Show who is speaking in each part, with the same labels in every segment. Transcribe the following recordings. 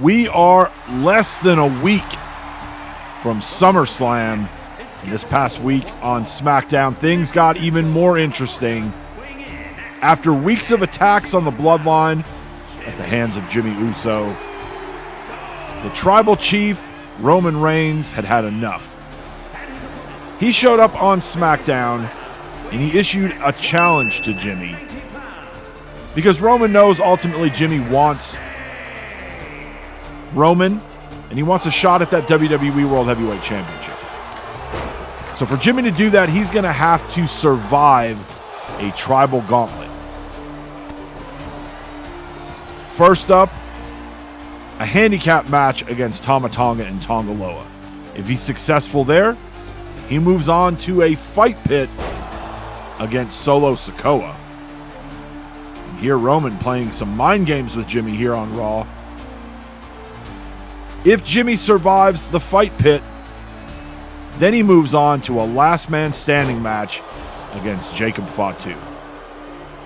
Speaker 1: We are less than a week from Summerslam. And this past week on Smackdown, things got even more interesting. After weeks of attacks on the Bloodline at the hands of Jimmy Uso, the Tribal Chief, Roman Reigns, had had enough. He showed up on Smackdown and he issued a challenge to Jimmy. Because Roman knows ultimately Jimmy wants Roman, and he wants a shot at that WWE World Heavyweight Championship. So for Jimmy to do that, he's going to have to survive a tribal gauntlet. First up, a handicap match against Tama Tonga and Tonga Loa. If he's successful there, he moves on to a fight pit against Solo Sikoa. And here Roman playing some mind games with Jimmy here on Raw. If Jimmy survives the fight pit, then he moves on to a last man standing match against Jacob Fatu.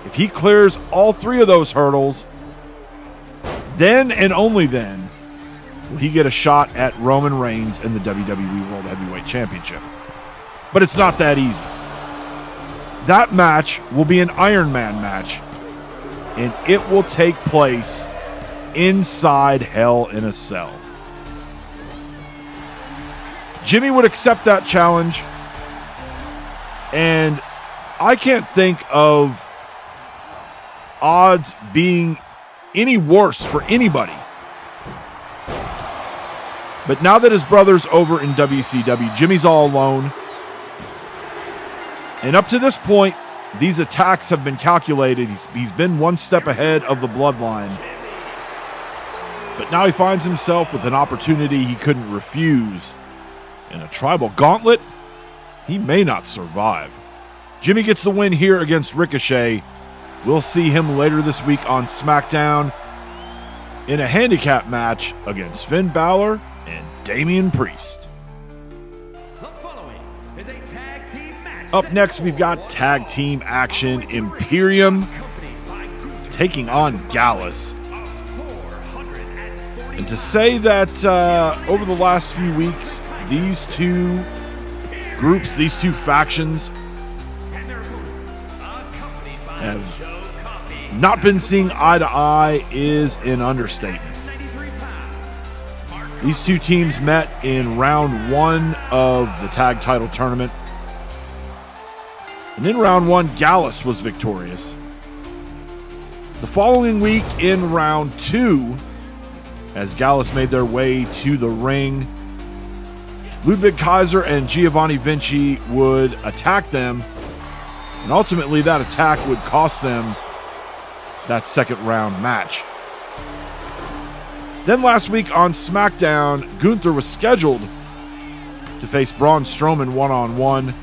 Speaker 1: If he clears all three of those hurdles, then and only then will he get a shot at Roman Reigns in the WWE World Heavyweight Championship. But it's not that easy. That match will be an Iron Man match, and it will take place inside Hell in a Cell. Jimmy would accept that challenge, and I can't think of odds being any worse for anybody. But now that his brother's over in WCW, Jimmy's all alone. And up to this point, these attacks have been calculated. He's been one step ahead of the Bloodline. But now he finds himself with an opportunity he couldn't refuse. In a tribal gauntlet, he may not survive. Jimmy gets the win here against Ricochet. We'll see him later this week on SmackDown in a handicap match against Finn Balor and Damian Priest. Up next, we've got tag team action. Imperium taking on Gallus. And to say that over the last few weeks, these two groups, these two factions have not been seeing eye to eye is an understatement. These two teams met in round one of the tag title tournament. And in round one, Gallus was victorious. The following week in round two, as Gallus made their way to the ring, Ludwig Kaiser and Giovanni Vinci would attack them, and ultimately that attack would cost them that second round match. Then last week on SmackDown, Gunther was scheduled to face Braun Strowman one-on-one.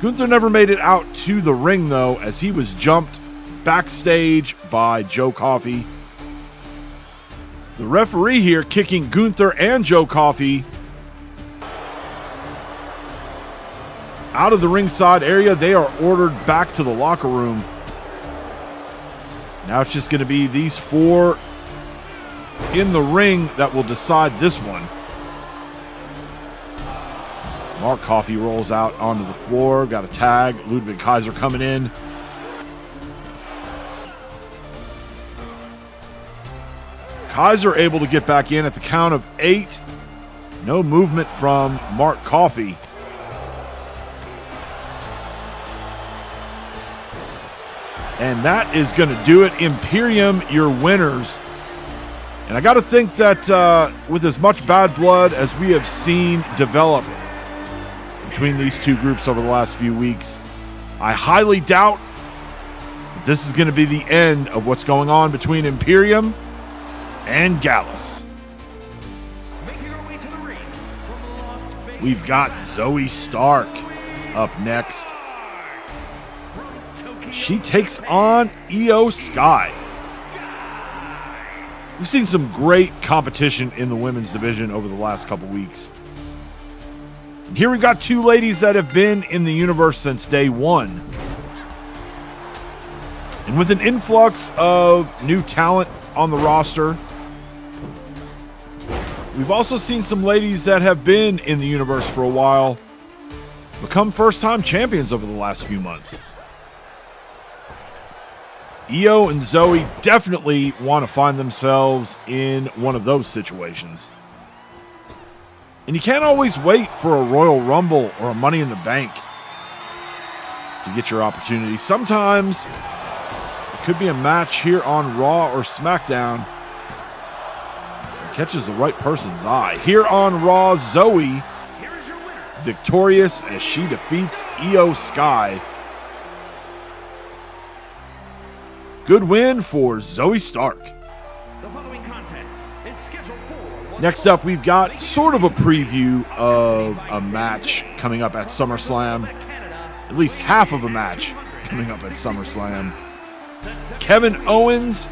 Speaker 1: Gunther never made it out to the ring, though, as he was jumped backstage by Joe Coffey. The referee here kicking Gunther and Joe Coffey out of the ringside area. They are ordered back to the locker room. Now it's just going to be these four in the ring that will decide this one. Mark Coffey rolls out onto the floor. Got a tag. Ludwig Kaiser coming in. Kaiser able to get back in at the count of 8. No movement from Mark Coffey. And that is going to do it. Imperium, your winners. And I got to think that with as much bad blood as we have seen develop between these two groups over the last few weeks, I highly doubt that this is going to be the end of what's going on between Imperium and Gallus. We've got Zoe Stark up next. She takes on Io Sky. We've seen some great competition in the women's division over the last couple weeks. And here we've got two ladies that have been in the universe since day one. And with an influx of new talent on the roster, We've also seen some ladies that have been in the universe for a while become first-time champions over the last few months. Io and Zoe definitely want to find themselves in one of those situations. And you can't always wait for a Royal Rumble or a Money in the Bank to get your opportunity. Sometimes it could be a match here on Raw or SmackDown that catches the right person's eye. Here on Raw, Zoe victorious as she defeats Io Sky. Good win for Zoe Stark.
Speaker 2: The following contest is scheduled for
Speaker 1: Next up, we've got sort of a preview of a match coming up at SummerSlam. At least half of a match coming up at SummerSlam. Kevin Owens,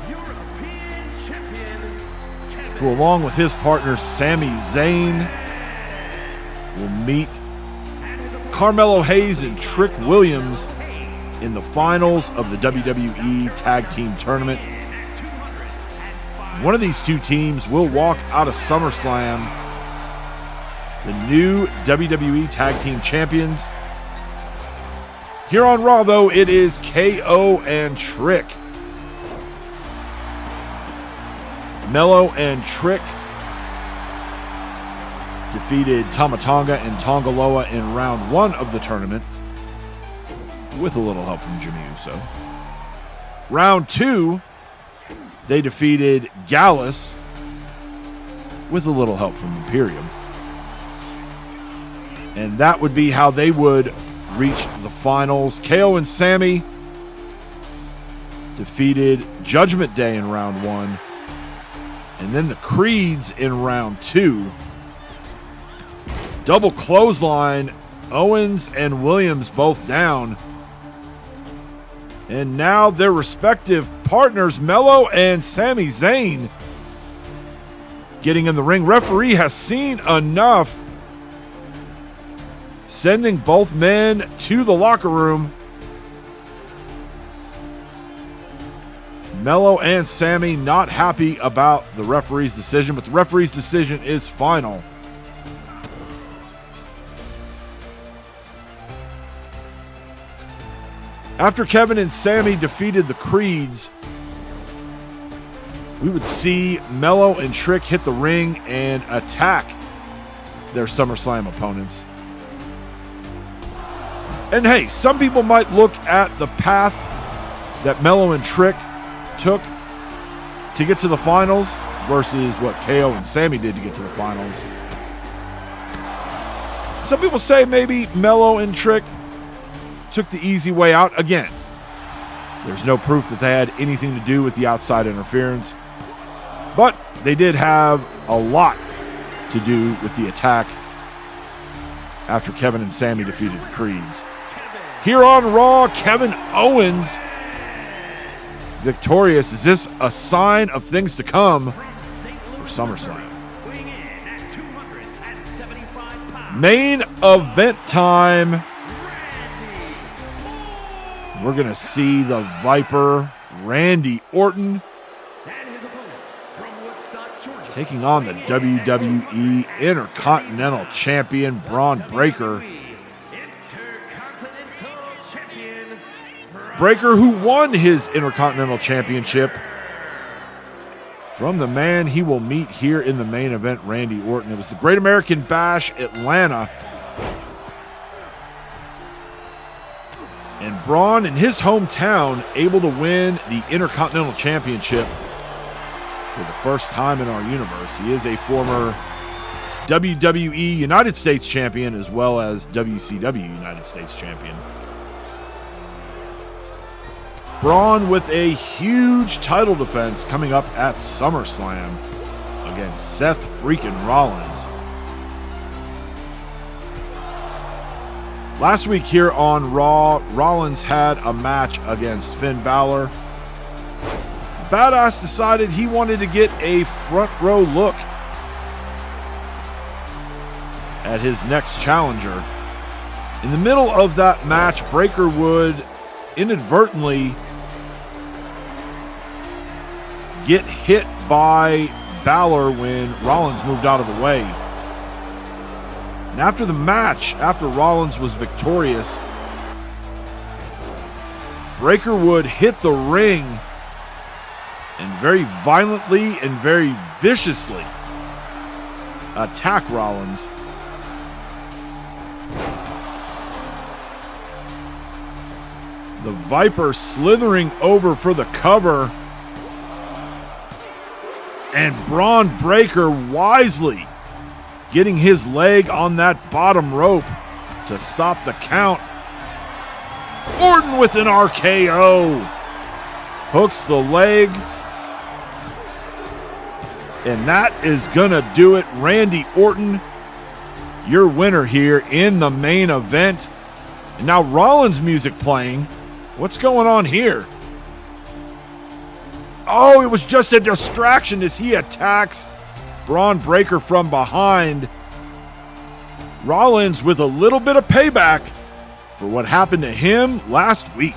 Speaker 1: who along with his partner Sami Zayn will meet Carmelo Hayes and Trick Williams in the finals of the WWE Tag Team Tournament. One of these two teams will walk out of SummerSlam the new WWE Tag Team Champions. Here on Raw, though, it is KO and Trick. Mello and Trick defeated Tama Tonga and Tongaloa in round 1 of the tournament, with a little help from Jimmy Uso. Round 2, they defeated Gallus with a little help from Imperium. And that would be how they would reach the finals. KO and Sami defeated Judgment Day in round 1. And then the Creeds in round 2. Double clothesline, Owens and Williams both down. And now their respective partners, Mello and Sami Zayn, getting in the ring. Referee has seen enough, sending both men to the locker room. Mello and Sami not happy about the referee's decision, but the referee's decision is final. After Kevin and Sami defeated the Creeds, we would see Mello and Trick hit the ring and attack their SummerSlam opponents. And hey, some people might look at the path that Mello and Trick took to get to the finals versus what KO and Sami did to get to the finals. Some people say maybe Mello and Trick took the easy way out. Again, there's no proof that they had anything to do with the outside interference, but they did have a lot to do with the attack after Kevin and Sami defeated the Creeds. Here on Raw, Kevin Owens victorious. Is this a sign of things to come for SummerSlam? Main event time. We're going to see the Viper, Randy Orton, taking on the WWE Intercontinental Champion, Braun Breaker. Breaker, who won his Intercontinental Championship from the man he will meet here in the main event, Randy Orton. It was the Great American Bash, Atlanta. And Braun, in his hometown, able to win the Intercontinental Championship for the first time in our universe. He is a former WWE United States Champion as well as WCW United States Champion. Braun with a huge title defense coming up at SummerSlam against Seth freaking Rollins. Last week here on Raw, Rollins had a match against Finn Balor. Badass decided he wanted to get a front row look at his next challenger. In the middle of that match, Breaker would inadvertently get hit by Balor when Rollins moved out of the way. And after the match, after Rollins was victorious, Breakker would hit the ring and very violently and very viciously attack Rollins. The Viper slithering over for the cover. And Braun Breakker wisely getting his leg on that bottom rope to stop the count. Orton with an RKO. Hooks the leg. And that is going to do it. Randy Orton, your winner here in the main event. And now Rollins music playing. What's going on here? Oh, it was just a distraction as he attacks Braun Breakker from behind. Rollins with a little bit of payback for what happened to him last week.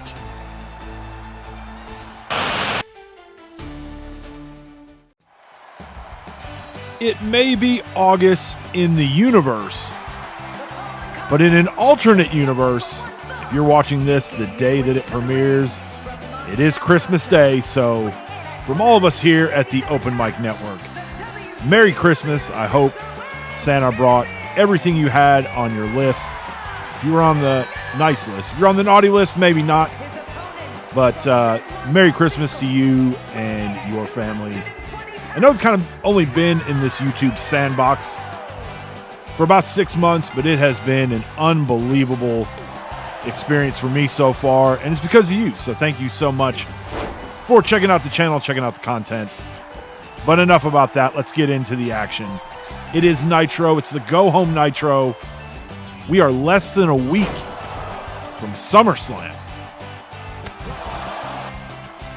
Speaker 1: It may be August in the universe, but in an alternate universe, if you're watching this the day that it premieres, it is Christmas Day. So from all of us here at the Open Mic Network, Merry Christmas. I hope Santa brought everything you had on your list. If you were on the nice list, if you're on the naughty list, maybe not. But Merry Christmas to you and your family. I know I've kind of only been in this YouTube sandbox for about 6 months, but it has been an unbelievable experience for me so far, and it's because of you. So thank you so much for checking out the channel, checking out the content. But enough about that. Let's get into the action. It is Nitro. It's the Go Home Nitro. We are less than a week from SummerSlam.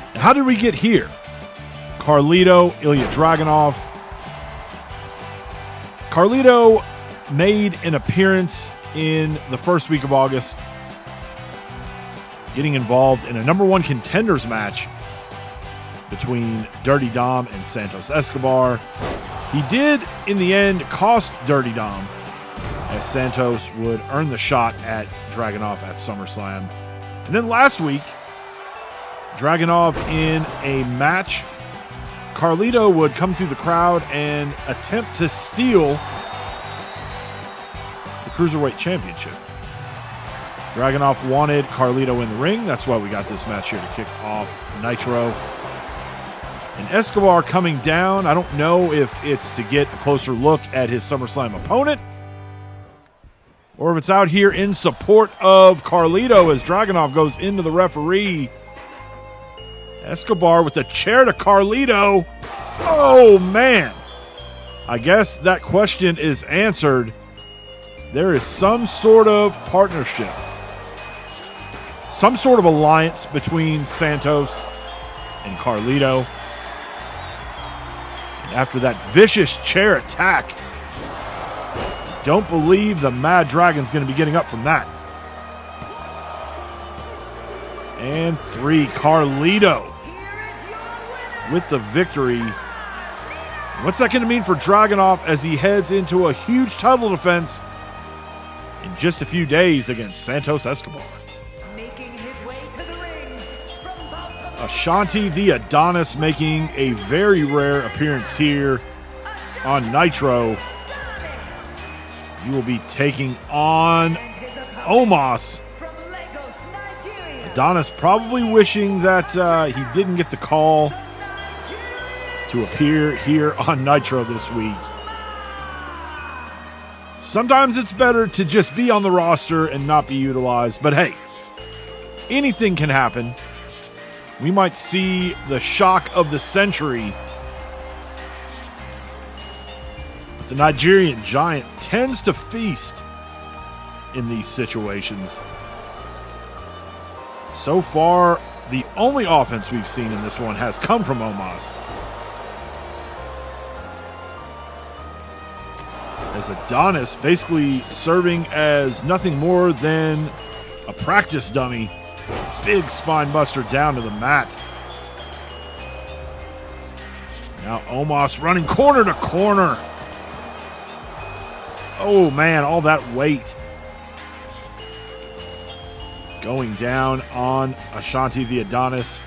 Speaker 1: And how did we get here? Carlito, Ilya Dragunov. Carlito made an appearance in the first week of August, getting involved in a number one contenders match between Dirty Dom and Santos Escobar. He did, in the end, cost Dirty Dom, as Santos would earn the shot at Dragunov at SummerSlam. And then last week, Dragunov in a match, Carlito would come through the crowd and attempt to steal the Cruiserweight Championship. Dragunov wanted Carlito in the ring. That's why we got this match here to kick off Nitro. And Escobar coming down. I don't know if it's to get a closer look at his SummerSlam opponent or if it's out here in support of Carlito as Dragunov goes into the referee. Escobar with the chair to Carlito. Oh, man. I guess that question is answered. There is some sort of partnership, some sort of alliance between Santos and Carlito. And after that vicious chair attack, don't believe the Mad Dragon's going to be getting up from that. And 3, Carlito with the victory. What's that going to mean for Dragunov as he heads into a huge title defense in just a few days against Santos Escobar? Ashanti the Adonis making a very rare appearance here on Nitro. He will be taking on Omos. Adonis probably wishing that he didn't get the call to appear here on Nitro this week. Sometimes it's better to just be on the roster and not be utilized, but hey, anything can happen. We might see the shock of the century. But the Nigerian Giant tends to feast in these situations. So far, the only offense we've seen in this one has come from Omos, as Adonis basically serving as nothing more than a practice dummy. Big spine buster down to the mat. Now Omos running corner to corner. Oh, man, all that weight going down on Ashanti the Adonis.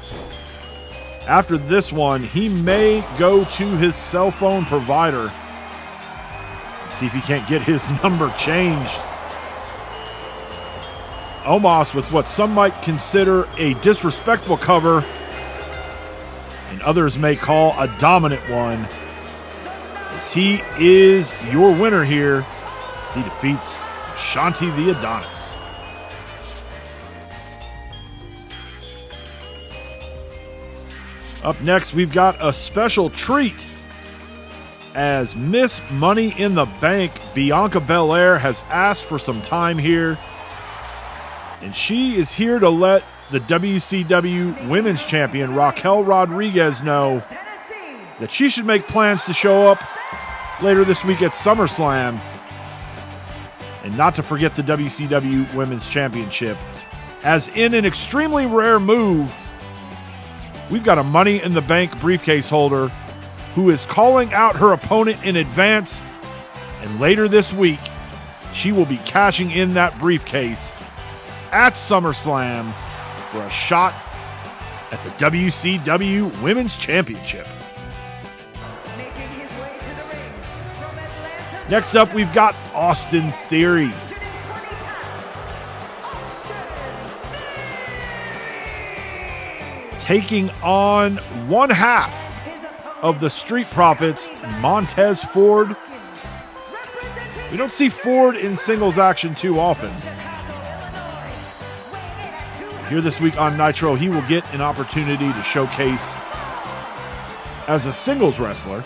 Speaker 1: After this one, he may go to his cell phone provider. See if he can't get his number changed. Omos with what some might consider a disrespectful cover and others may call a dominant one, as he is your winner here as he defeats Ashanti the Adonis. Up next, we've got a special treat as Miss Money in the Bank, Bianca Belair, has asked for some time here. And she is here to let the WCW Women's Champion, Raquel Rodriguez, know that she should make plans to show up later this week at Summerslam. And not to forget the WCW Women's Championship. As in an extremely rare move, we've got a Money in the Bank briefcase holder who is calling out her opponent in advance. And later this week, she will be cashing in that briefcase at SummerSlam for a shot at the WCW Women's Championship. Next up, we've got Austin Theory. Taking on one half of the Street Profits, Montez Ford. We don't see Ford in singles action too often. Here this week on Nitro, he will get an opportunity to showcase as a singles wrestler.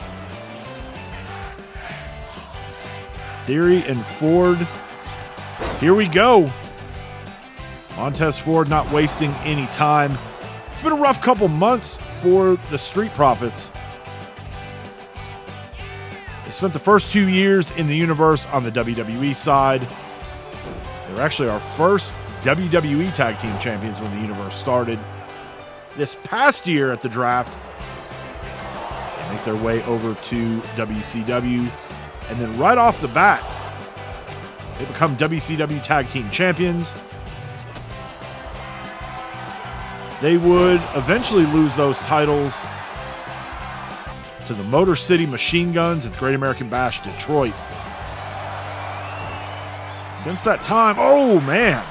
Speaker 1: Theory and Ford. Here we go. Montez Ford not wasting any time. It's been a rough couple months for the Street Profits. They spent the first 2 years in the universe on the WWE side. They were actually our first WWE Tag Team Champions when the universe started. This past year at the draft, they make their way over to WCW. And then right off the bat, they become WCW Tag Team Champions. They would eventually lose those titles to the Motor City Machine Guns at the Great American Bash Detroit. Since that time, oh man,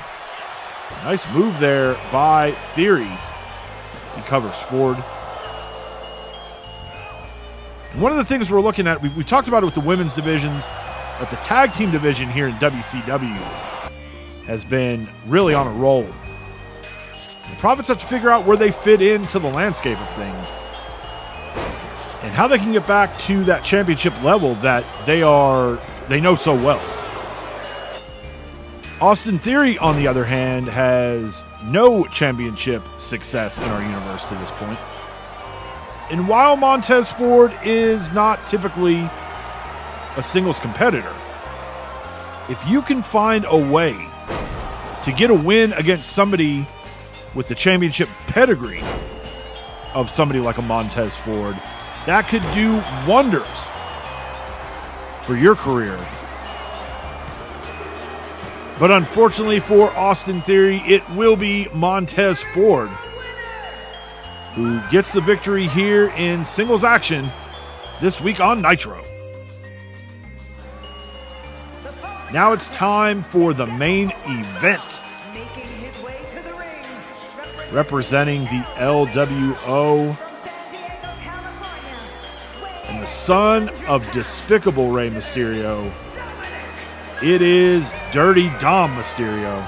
Speaker 1: nice move there by Theory. He covers Ford. And one of the things we're looking at, we talked about it with the women's divisions, but the tag team division here in WCW has been really on a roll. The Profits have to figure out where they fit into the landscape of things and how they can get back to that championship level that they know so well. Austin Theory, on the other hand, has no championship success in our universe to this point. And while Montez Ford is not typically a singles competitor, if you can find a way to get a win against somebody with the championship pedigree of somebody like a Montez Ford, that could do wonders for your career. But unfortunately for Austin Theory, it will be Montez Ford who gets the victory here in singles action this week on Nitro. Now it's time for the main event. Representing the LWO and the son of Despicable Rey Mysterio, it is Dirty Dom Mysterio.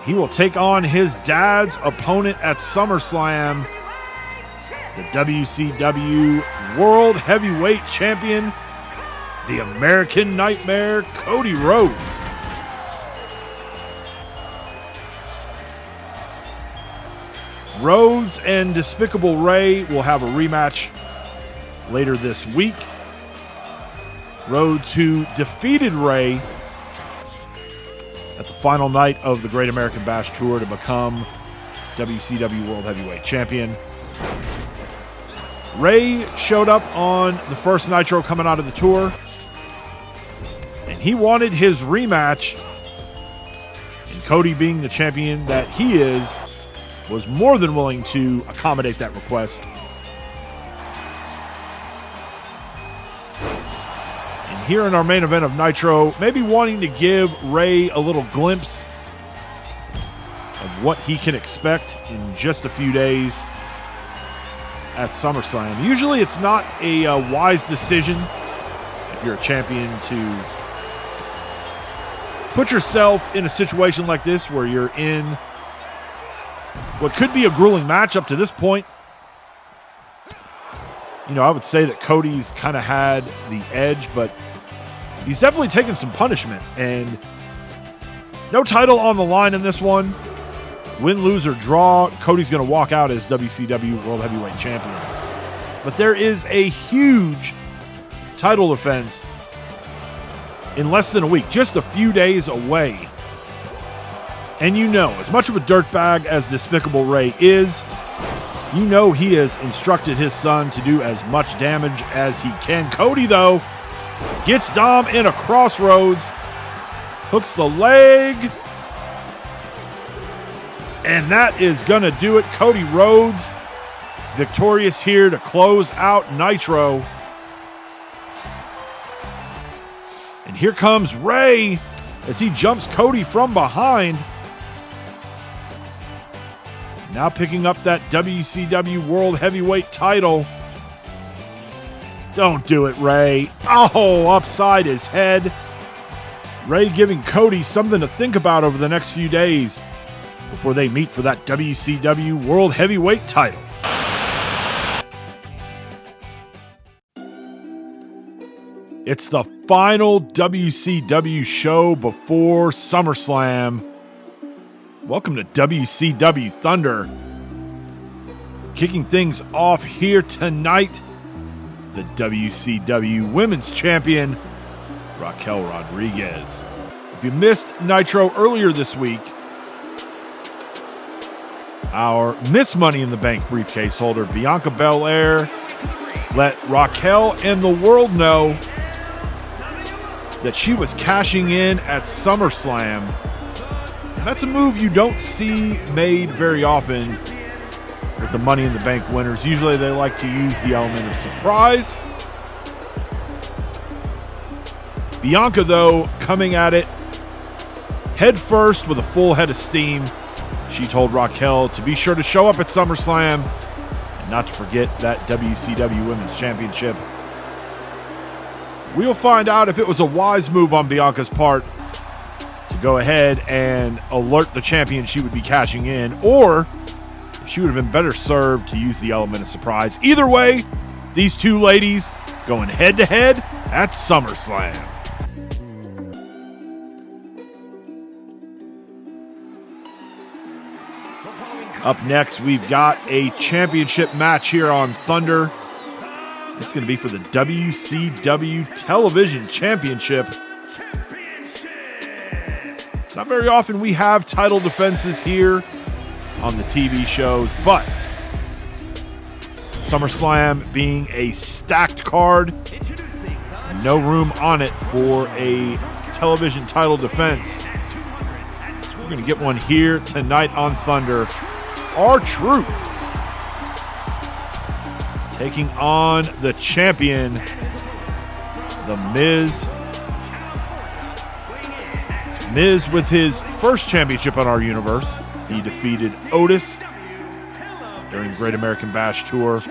Speaker 1: He will take on his dad's opponent at SummerSlam, the WCW World Heavyweight Champion, the American Nightmare, Cody Rhodes. Rhodes and Despicable Rey will have a rematch later this week. Rhodes, who defeated Rey at the final night of the Great American Bash Tour to become WCW World Heavyweight Champion. Ray showed up on the first Nitro coming out of the tour, and he wanted his rematch. And Cody, being the champion that he is, was more than willing to accommodate that request. And here in our main event of Nitro, maybe wanting to give Ray a little glimpse of what he can expect in just a few days at SummerSlam. Usually it's not a wise decision if you're a champion to put yourself in a situation like this where you're in what could be a grueling match up to this point. You know, I would say that Cody's kind of had the edge, but he's definitely taken some punishment, and no title on the line in this one. Win, lose, or draw, Cody's going to walk out as WCW World Heavyweight Champion. But there is a huge title defense in less than a week, just a few days away. And you know, as much of a dirtbag as Despicable Ray is, you know he has instructed his son to do as much damage as he can. Cody, though, gets Dom in a crossroads, hooks the leg, and that is going to do it. Cody Rhodes victorious here to close out Nitro. And here comes Ray as he jumps Cody from behind. Now picking up that WCW World Heavyweight title. Don't do it, Ray. Oh, upside his head. Ray giving Cody something to think about over the next few days before they meet for that WCW World Heavyweight title. It's the final WCW show before SummerSlam. Welcome to WCW Thunder. Kicking things off here tonight, the WCW Women's Champion, Raquel Rodriguez. If you missed Nitro earlier this week, our Miss Money in the Bank briefcase holder, Bianca Belair, let Raquel and the world know that she was cashing in at SummerSlam. And that's a move you don't see made very often with the Money in the Bank winners. Usually they like to use the element of surprise. Bianca, though, coming at it head first with a full head of steam. She told Raquel to be sure to show up at SummerSlam and not to forget that WCW Women's Championship. We'll find out if it was a wise move on Bianca's part to go ahead and alert the champion she would be cashing in, or if she would have been better served to use the element of surprise. Either way, these two ladies going head-to-head at SummerSlam. Up next, we've got a championship match here on Thunder. It's going to be for the WCW Television Championship. It's not very often we have title defenses here on the TV shows, but SummerSlam being a stacked card, no room on it for a television title defense. We're going to get one here tonight on Thunder. R-Truth taking on the champion, The Miz. Miz with his first championship on our universe. He defeated Otis during Great American Bash Tour.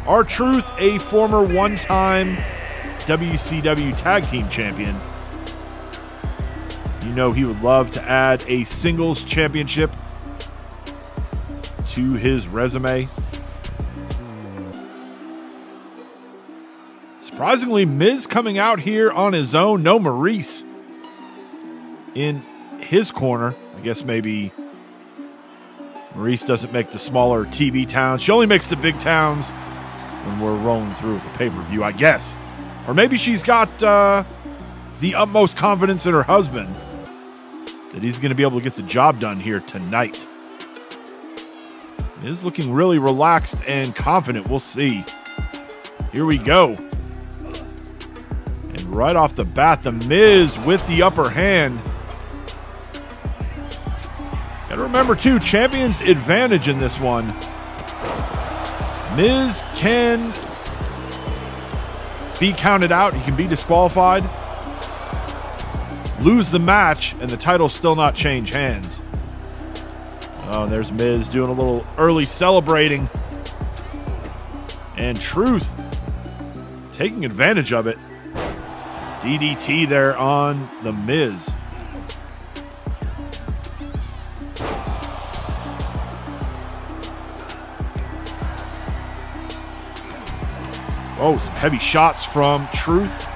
Speaker 1: R-Truth, a former one-time WCW Tag Team Champion. You know he would love to add a singles championship to his resume. Surprisingly, Miz coming out here on his own. No Maurice in his corner. I guess maybe Maurice doesn't make the smaller TV towns. She only makes the big towns when we're rolling through with the pay-per-view, I guess. Or maybe she's got the utmost confidence in her husband that he's going to be able to get the job done here tonight. Miz looking really relaxed and confident. We'll see. Here we go. And right off the bat, the Miz with the upper hand. Got to remember, too, champion's advantage in this one. Miz can be counted out. He can be disqualified, lose the match, and the title still not change hands. Oh, there's Miz doing a little early celebrating. And Truth taking advantage of it. DDT there on the Miz. Oh, some heavy shots from Truth.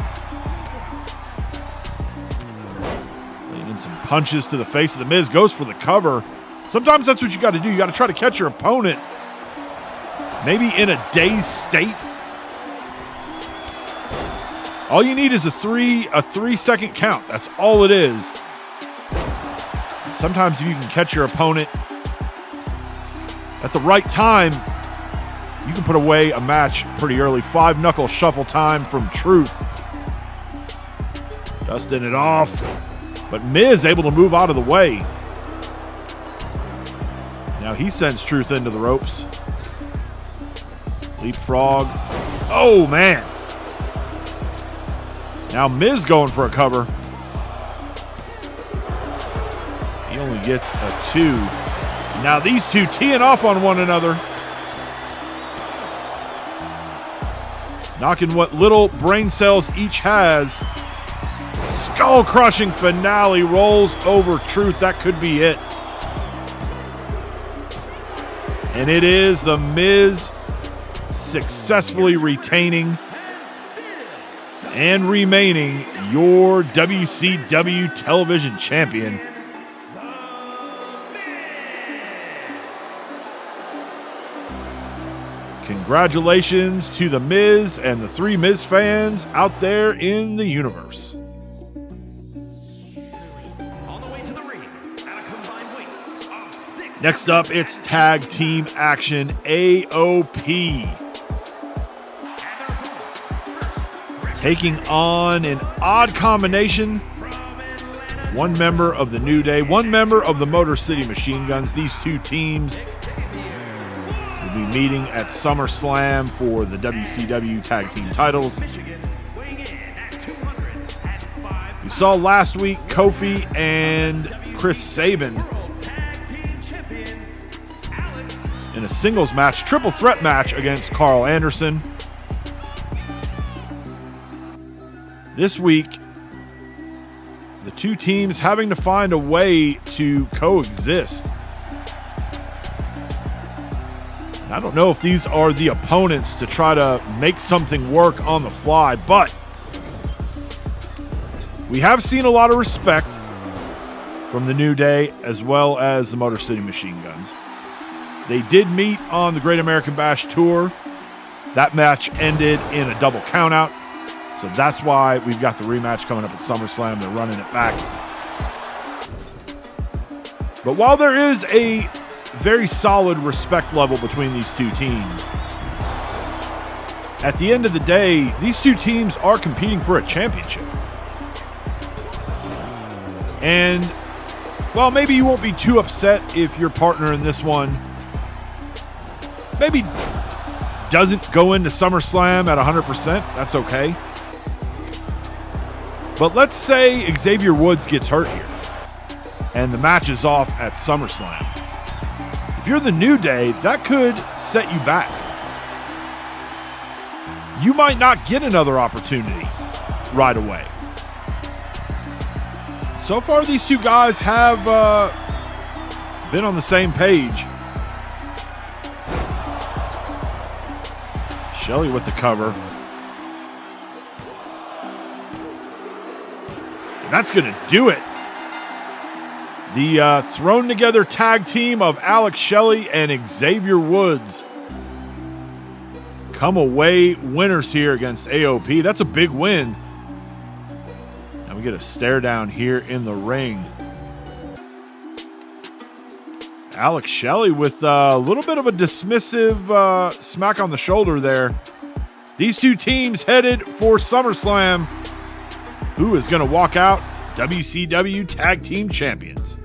Speaker 1: Laying in some punches to the face of the Miz. Goes for the cover. Sometimes that's what you got to do. You got to try to catch your opponent maybe in a dazed state. All you need is a 3-second count. That's all it is. And sometimes if you can catch your opponent at the right time, you can put away a match pretty early. 5-knuckle shuffle time from Truth. Dusting it off. But Miz able to move out of the way. Now he sends Truth into the ropes. Leapfrog. Oh, man. Now Miz going for a cover. He only gets a 2. Now these two teeing off on one another. Knocking what little brain cells each has. Skull-crushing finale rolls over Truth. That could be it. And it is the Miz successfully retaining and remaining your WCW television champion. Congratulations to the Miz and the 3 Miz fans out there in the universe.
Speaker 2: On the way to the ring, at a combined weight of 6.
Speaker 1: Next up, it's tag team action. AOP taking on an odd combination. One member of the New Day, one member of the Motor City Machine Guns. These two teams will be meeting at SummerSlam for the WCW tag team titles. We saw last week Kofi and Chris Sabin in a singles match, triple threat match against Carl Anderson. This week, the two teams having to find a way to coexist. I don't know if these are the opponents to try to make something work on the fly, but we have seen a lot of respect from the New Day as well as the Motor City Machine Guns. They did meet on the Great American Bash Tour. That match ended in a double countout. So that's why we've got the rematch coming up at SummerSlam. They're running it back. But while there is a very solid respect level between these two teams, at the end of the day, these two teams are competing for a championship. And, well, maybe you won't be too upset if your partner in this one maybe doesn't go into SummerSlam at 100%. That's okay. But let's say Xavier Woods gets hurt here and the match is off at SummerSlam. If you're the New Day, that could set you back. You might not get another opportunity right away. So far, these two guys have been on the same page. Shelley with the cover. That's going to do it. The thrown together tag team of Alex Shelley and Xavier Woods come away winners here against AOP. That's a big win. Now we get a stare down here in the ring. Alex Shelley with a little bit of a dismissive smack on the shoulder there. These two teams headed for SummerSlam. Who is going to walk out WCW Tag Team Champions?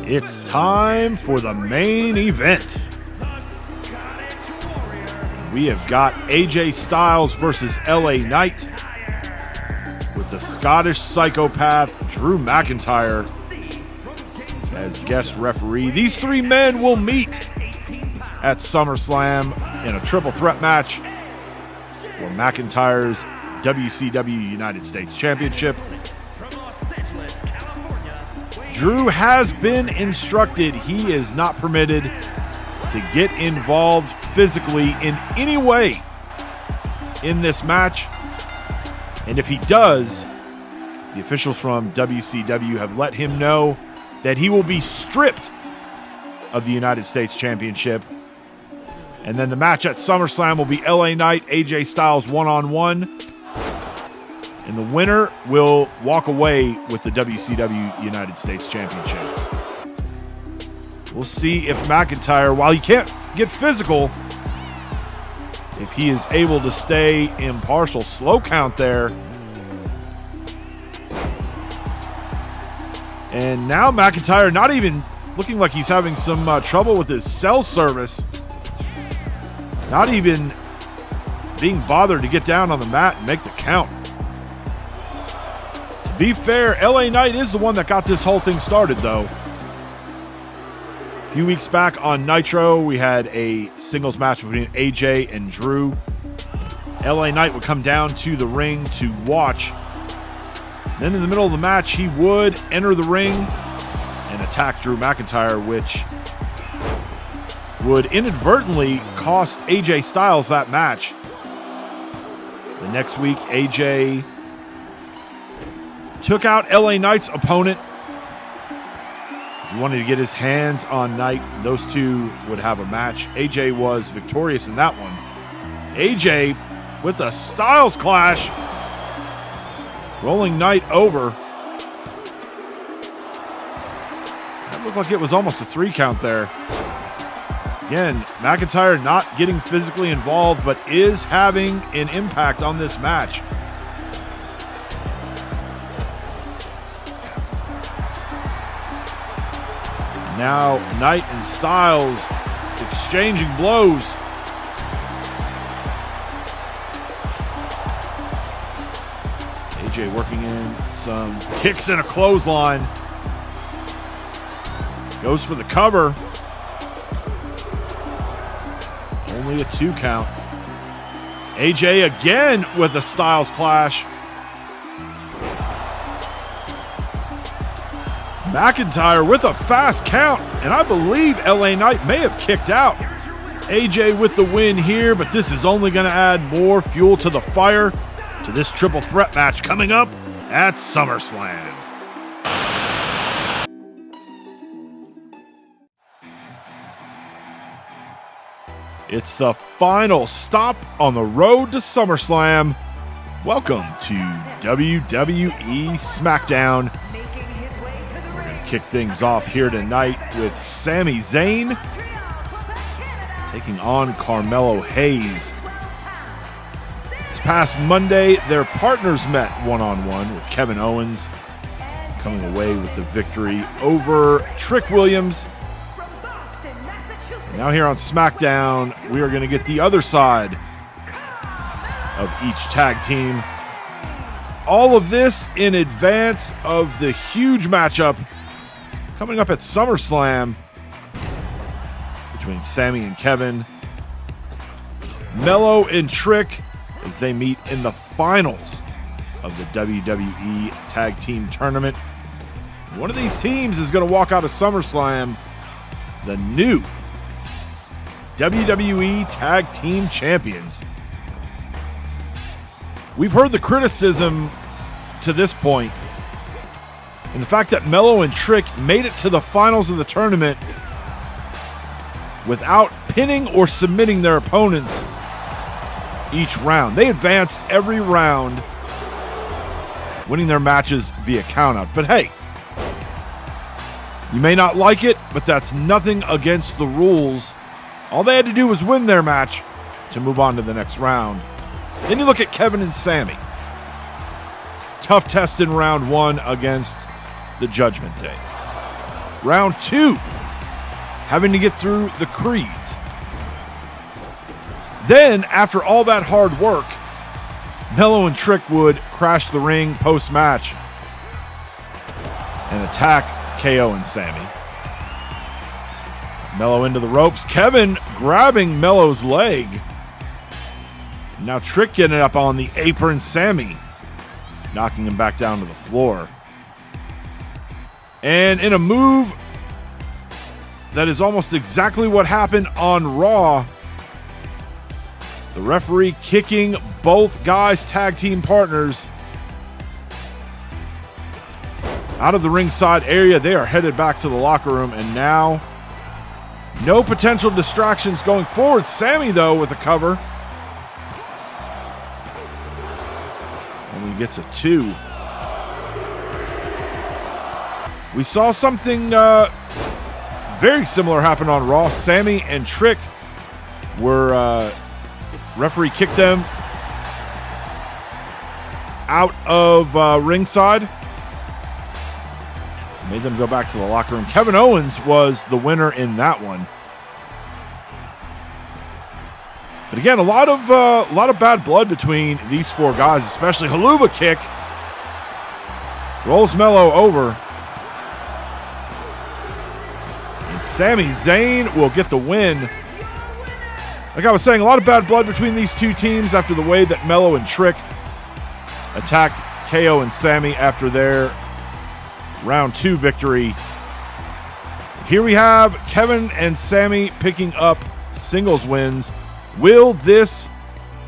Speaker 1: It's time for the main event. We have got AJ Styles versus LA Knight with the Scottish psychopath Drew McIntyre as guest referee. These three men will meet at SummerSlam in a triple threat match for McIntyre's WCW United States Championship. Drew has been instructed he is not permitted to get involved physically in any way in this match. And if he does, the officials from WCW have let him know that he will be stripped of the United States Championship. And then the match at SummerSlam will be LA Knight, AJ Styles one-on-one. And the winner will walk away with the WCW United States Championship. We'll see if McIntyre, while he can't get physical, if he is able to stay impartial. Slow count there. And now McIntyre not even looking like he's having some trouble with his cell service. Not even being bothered to get down on the mat and make the count. To be fair, LA Knight is the one that got this whole thing started, though. A few weeks back on Nitro, we had a singles match between AJ and Drew. LA Knight would come down to the ring to watch. Then in the middle of the match, he would enter the ring and attack Drew McIntyre, which would inadvertently cost AJ Styles that match. The next week, AJ took out LA Knight's opponent as he wanted to get his hands on Knight. Those two would have a match. AJ was victorious in that one. AJ with a Styles clash, rolling Knight over. That looked like it was almost a 3 count there. Again, McIntyre not getting physically involved, but is having an impact on this match. Now, Knight and Styles exchanging blows. AJ working in some kicks and a clothesline. Goes for the cover. Only a 2 count. AJ again with a Styles clash. McIntyre with a fast count, and I believe LA Knight may have kicked out. AJ with the win here, but this is only going to add more fuel to the fire to this triple threat match coming up at SummerSlam. It's the final stop on the road to SummerSlam. Welcome to WWE Smackdown. We're going to kick things off here tonight with Sami Zayn taking on Carmelo Hayes. This past Monday, their partners met one-on-one with Kevin Owens coming away with the victory over Trick Williams. Now here on SmackDown, we are going to get the other side of each tag team. All of this in advance of the huge matchup coming up at SummerSlam between Sami and Kevin. Melo and Trick as they meet in the finals of the WWE Tag Team Tournament. One of these teams is going to walk out of SummerSlam the new WWE Tag Team Champions. We've heard the criticism to this point, and the fact that Melo and Trick made it to the finals of the tournament without pinning or submitting their opponents each round. They advanced every round, winning their matches via countout. But hey, You may not like it, but that's nothing against the rules. All they had to do was win their match to move on to the next round. Then you look at Kevin and Sami. Tough test in round 1 against the Judgment Day. Round 2, having to get through the Creeds. Then, after all that hard work, Mello and Trick would crash the ring post-match and attack KO and Sami. Mello into the ropes. Kevin grabbing Mello's leg. Now Trick getting up on the apron. Sami knocking him back down to the floor. And in a move that is almost exactly what happened on Raw, the referee kicking both guys' tag team partners out of the ringside area. They are headed back to the locker room, and now no potential distractions going forward. Sami, though, with a cover. And he gets a 2. We saw something very similar happen on Raw. Sami and Trick were... referee kicked them out of ringside. Made them go back to the locker room. Kevin Owens was the winner in that one. But again, a lot of bad blood between these 4 guys, especially Haluva kick. Rolls Mello over. And Sami Zayn will get the win. Like I was saying, a lot of bad blood between these two teams after the way that Mello and Trick attacked KO and Sami after their round 2 victory. Here we have Kevin and Sami picking up singles wins. Will this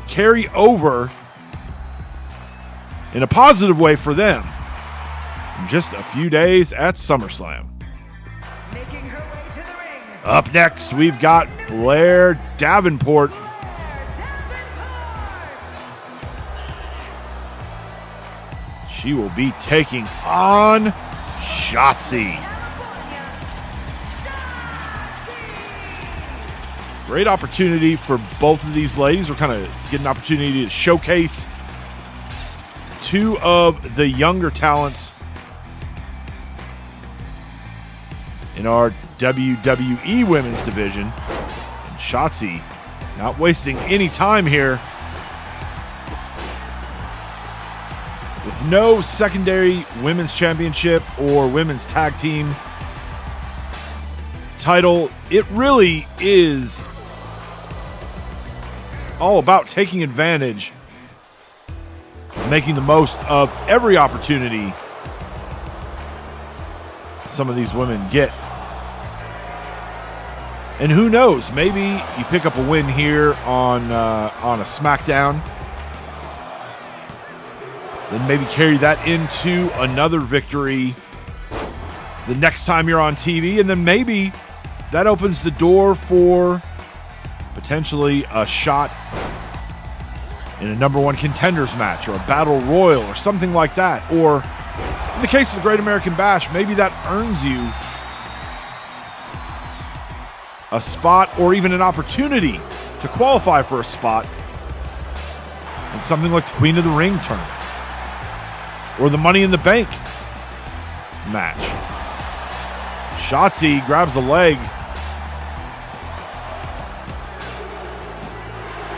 Speaker 1: carry over in a positive way for them in just a few days at SummerSlam?
Speaker 2: Making her way to the ring.
Speaker 1: Up next, we've got Blair Davenport. She will be taking on Shotzi. Great opportunity for both of these ladies. We're kind of getting an opportunity to showcase 2 of the younger talents in our WWE Women's Division. And Shotzi not wasting any time here. With no secondary Women's Championship or Women's Tag Team title, it really is all about taking advantage, making the most of every opportunity some of these women get. And who knows, maybe you pick up a win here on a Smackdown, then maybe carry that into another victory the next time you're on TV, and then maybe that opens the door for potentially a shot in a number 1 contenders match or a battle royal or something like that. Or in the case of the Great American Bash, maybe that earns you a spot or even an opportunity to qualify for a spot in something like the Queen of the Ring tournament or the Money in the Bank match. Shotzi grabs a leg.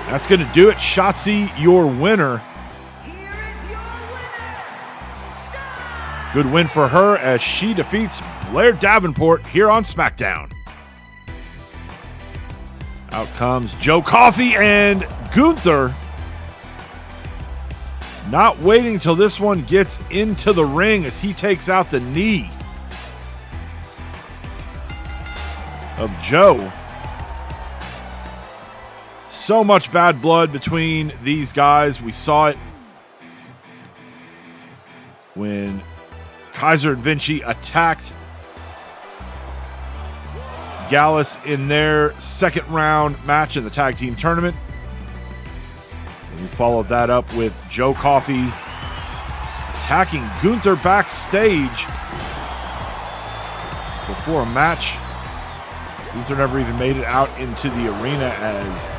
Speaker 1: That's going to do it. Shotzi, your winner.
Speaker 2: Here is your winner, Shotzi.
Speaker 1: Good win for her as she defeats Blair Davenport here on SmackDown. Out comes Joe Coffey and Gunther. Not waiting till this one gets into the ring as he takes out the knee of Joe. So much bad blood between these guys. We saw it when Kaiser and Vinci attacked Gallus in their second round match in the tag team tournament. And we followed that up with Joe Coffey attacking Gunther backstage. before a match. Gunther never even made it out into the arena as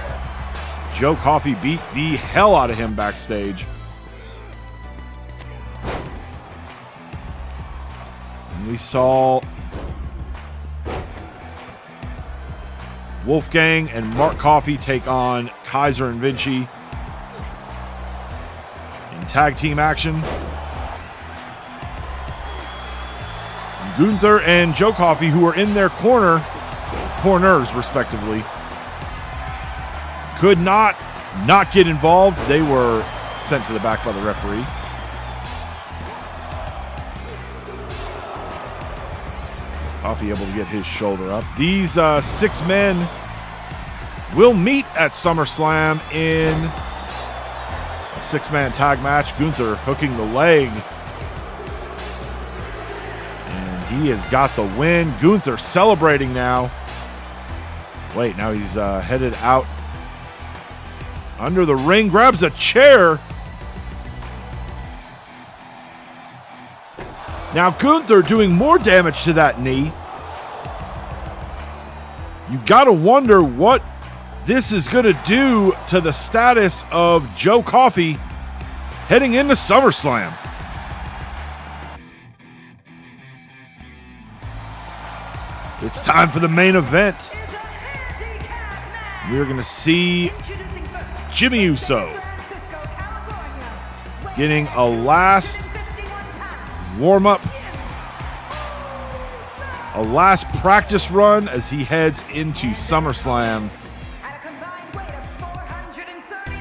Speaker 1: Joe Coffey beat the hell out of him backstage. And we saw Wolfgang and Mark Coffey take on Kaiser and Vinci in tag team action. And Gunther and Joe Coffey, who were in their corners respectively, could not get involved. They were sent to the back by the referee. Coffey able to get his shoulder up. These 6 men will meet at SummerSlam in a 6-man tag match. Gunther hooking the leg. And he has got the win. Gunther celebrating now. Wait, now he's headed out under the ring. Grabs a chair. Now Gunther doing more damage to that knee. You gotta wonder what this is gonna do to the status of Joe Coffey heading into SummerSlam. It's time for the main event. We're gonna see Jimmy Uso getting a last warm-up, a last practice run as he heads into SummerSlam.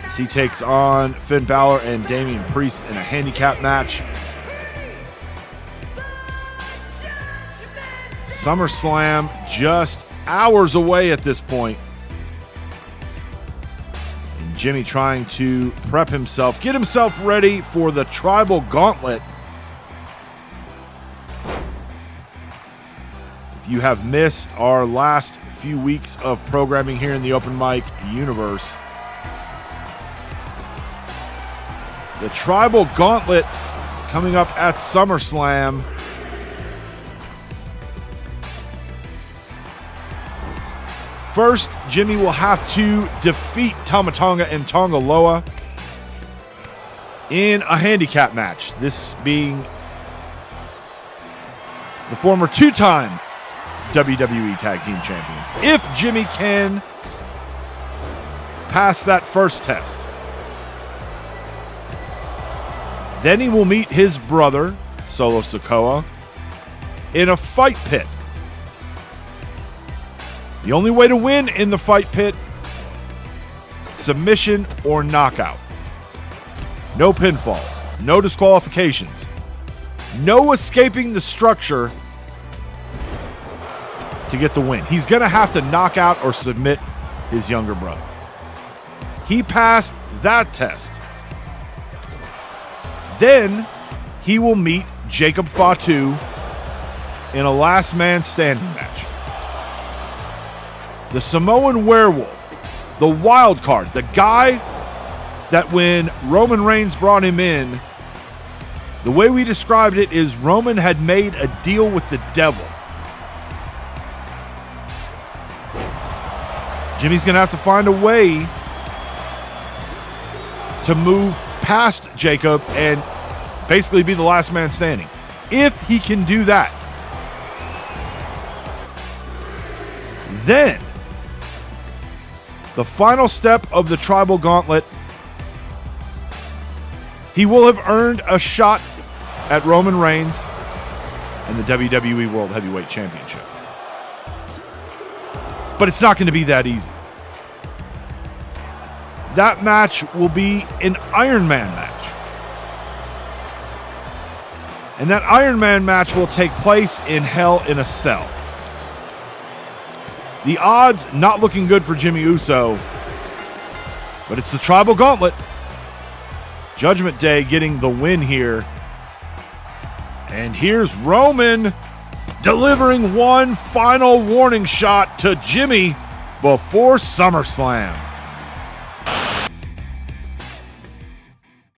Speaker 1: As he takes on Finn Balor and Damian Priest in a handicap match. SummerSlam just hours away at this point. And Jimmy trying to prep himself, get himself ready for the Tribal Gauntlet. You have missed our last few weeks of programming here in the open mic universe. The Tribal Gauntlet coming up at SummerSlam. First, Jimmy will have to defeat Tama Tonga and Tonga Loa in a handicap match. This being the former 2-time WWE Tag Team Champions. If Jimmy can pass that first test, then he will meet his brother, Solo Sikoa, in a fight pit. The only way to win in the fight pit, submission or knockout. No pinfalls, no disqualifications, no escaping the structure to get the win. He's going to have to knock out or submit his younger brother. He passed that test. Then he will meet Jacob Fatu in a last man standing match. The Samoan Werewolf, the wild card, the guy that when Roman Reigns brought him in, the way we described it is Roman had made a deal with the devil. Jimmy's going to have to find a way to move past Jacob and basically be the last man standing. If he can do that, then the final step of the Tribal Gauntlet, he will have earned a shot at Roman Reigns and the WWE World Heavyweight Championship. But it's not going to be that easy. That match will be an Iron Man match. And that Iron Man match will take place in Hell in a Cell. The odds not looking good for Jimmy Uso, but it's the Tribal Gauntlet. Judgment Day getting the win here. And here's Roman delivering one final warning shot to Jimmy before SummerSlam.